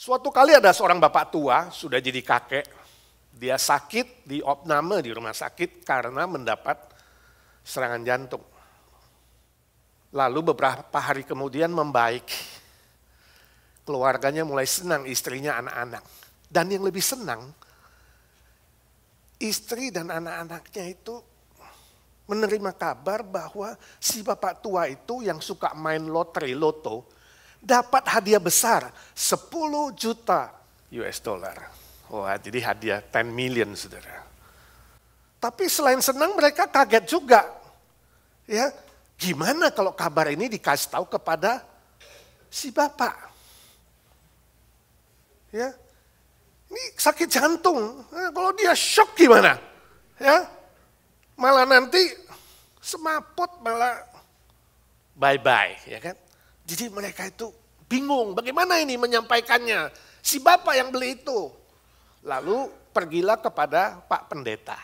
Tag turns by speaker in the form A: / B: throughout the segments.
A: Suatu kali ada seorang bapak tua, sudah jadi kakek, dia sakit di opname di rumah sakit karena mendapat serangan jantung. Lalu beberapa hari kemudian membaik. Keluarganya mulai senang, istrinya, anak-anak. Dan yang lebih senang, istri dan anak-anaknya itu menerima kabar bahwa si bapak tua itu yang suka main lotre, loto, dapat hadiah besar 10 juta US dollar. Wah, jadi hadiah 10 million, saudara. Tapi selain senang mereka kaget juga. Ya, gimana kalau kabar ini dikasih tahu kepada si bapak? Ya, ini sakit jantung. Nah, kalau dia shock gimana? Ya, malah nanti semaput, malah bye-bye, ya kan? Jadi mereka itu bingung bagaimana ini menyampaikannya. Si bapak yang beli itu. Lalu pergilah kepada Pak Pendeta.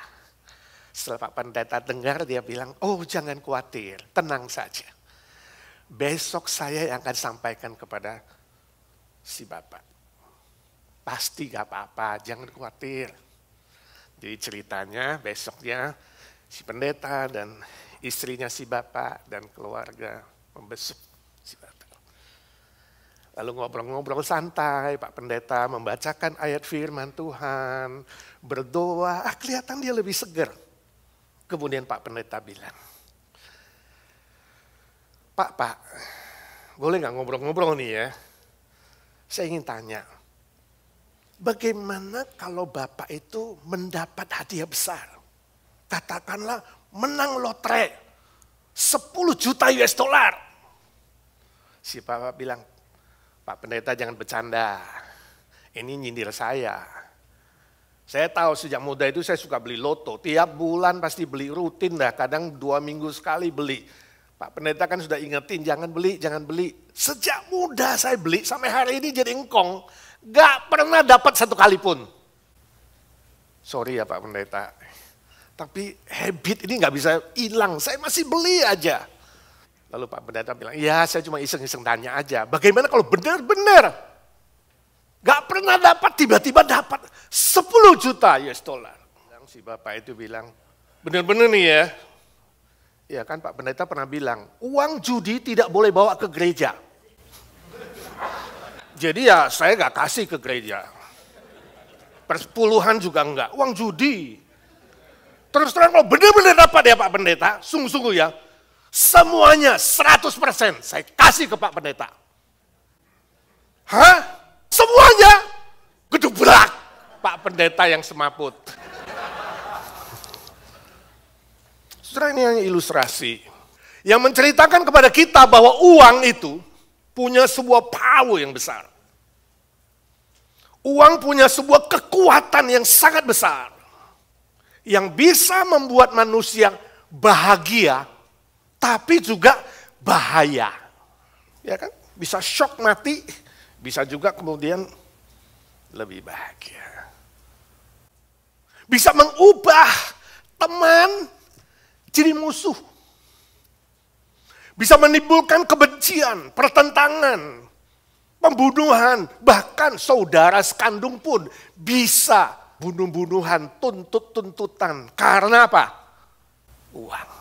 A: Setelah Pak Pendeta dengar dia bilang, oh jangan khawatir, tenang saja. Besok saya yang akan sampaikan kepada si bapak. Pasti gak apa-apa, jangan khawatir. Jadi ceritanya besoknya si pendeta dan istrinya si bapak dan keluarga membesuk si bapak. Lalu ngobrol-ngobrol santai, Pak Pendeta membacakan ayat firman Tuhan, berdoa, kelihatan dia lebih seger. Kemudian Pak Pendeta bilang, Pak, boleh gak ngobrol-ngobrol nih ya? Saya ingin tanya, bagaimana kalau Bapak itu mendapat hadiah besar? Katakanlah menang lotre 10 juta US dollar. Si Bapak bilang, Pak Pendeta jangan bercanda, ini nyindir saya. Saya tahu sejak muda itu saya suka beli loto, tiap bulan pasti beli rutin dah, kadang 2 minggu sekali beli. Pak Pendeta kan sudah ingetin jangan beli, jangan beli. Sejak muda saya beli, sampai hari ini jadi engkong, gak pernah dapat 1 kali pun. Sorry ya Pak Pendeta, tapi habit ini gak bisa hilang, saya masih beli aja. Lalu Pak Pendeta bilang, ya saya cuma iseng-iseng tanya aja, bagaimana kalau benar-benar gak pernah dapat, tiba-tiba dapat 10 juta US dollar. Si bapak itu bilang, benar-benar nih ya. Ya kan Pak Pendeta pernah bilang, uang judi tidak boleh bawa ke gereja. Jadi ya saya gak kasih ke gereja. Persepuluhan juga enggak, uang judi. Terus terang kalau benar-benar dapat ya Pak Pendeta, sungguh-sungguh ya, semuanya 100% saya kasih ke Pak Pendeta. Hah? Semuanya? Gedubrak Pak Pendeta yang semaput. Saudara, ini hanya ilustrasi yang menceritakan kepada kita bahwa uang itu punya sebuah power yang besar. Uang punya sebuah kekuatan yang sangat besar yang bisa membuat manusia bahagia tapi juga bahaya. Ya kan? Bisa shock mati, bisa juga kemudian lebih bahagia. Bisa mengubah teman jadi musuh. Bisa menimbulkan kebencian, pertentangan, pembunuhan, bahkan saudara sekandung pun bisa bunuh-bunuhan, tuntut-tuntutan. Karena apa? Uang.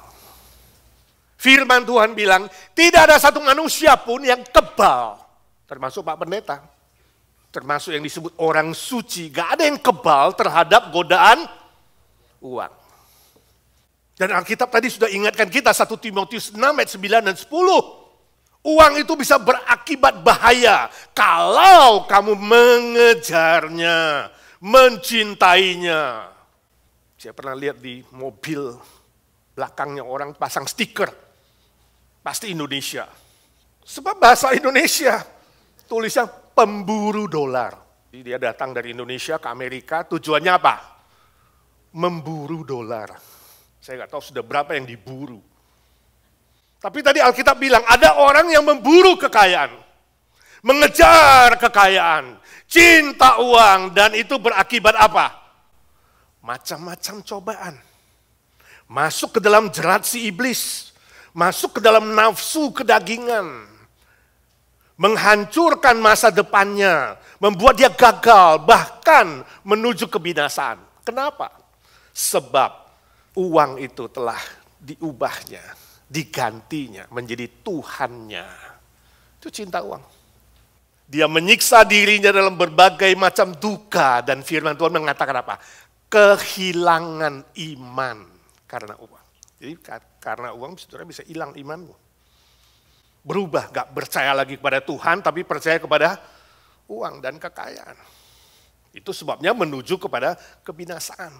A: Firman Tuhan bilang, tidak ada satu manusia pun yang kebal, termasuk Pak Pendeta, termasuk yang disebut orang suci, gak ada yang kebal terhadap godaan uang. Dan Alkitab tadi sudah ingatkan kita, 1 Timotius 6 ayat 9 dan 10. Uang itu bisa berakibat bahaya kalau kamu mengejarnya, mencintainya. Saya pernah lihat di mobil belakangnya orang pasang stiker, pasti Indonesia. Sebab bahasa Indonesia, tulisnya pemburu dolar. Jadi dia datang dari Indonesia ke Amerika, tujuannya apa? Memburu dolar. Saya nggak tahu sudah berapa yang diburu. Tapi tadi Alkitab bilang ada orang yang memburu kekayaan, mengejar kekayaan, cinta uang, dan itu berakibat apa? Macam-macam cobaan. Masuk ke dalam jerat si iblis, masuk ke dalam nafsu kedagingan, menghancurkan masa depannya, membuat dia gagal, bahkan menuju kebinasaan. Kenapa? Sebab uang itu telah diubahnya, digantinya menjadi Tuhannya. Itu cinta uang. Dia menyiksa dirinya dalam berbagai macam duka, dan firman Tuhan mengatakan apa? Kehilangan iman karena uang. Jadi karena uang saudara bisa hilang imanmu. Berubah, gak percaya lagi kepada Tuhan, tapi percaya kepada uang dan kekayaan. Itu sebabnya menuju kepada kebinasaan.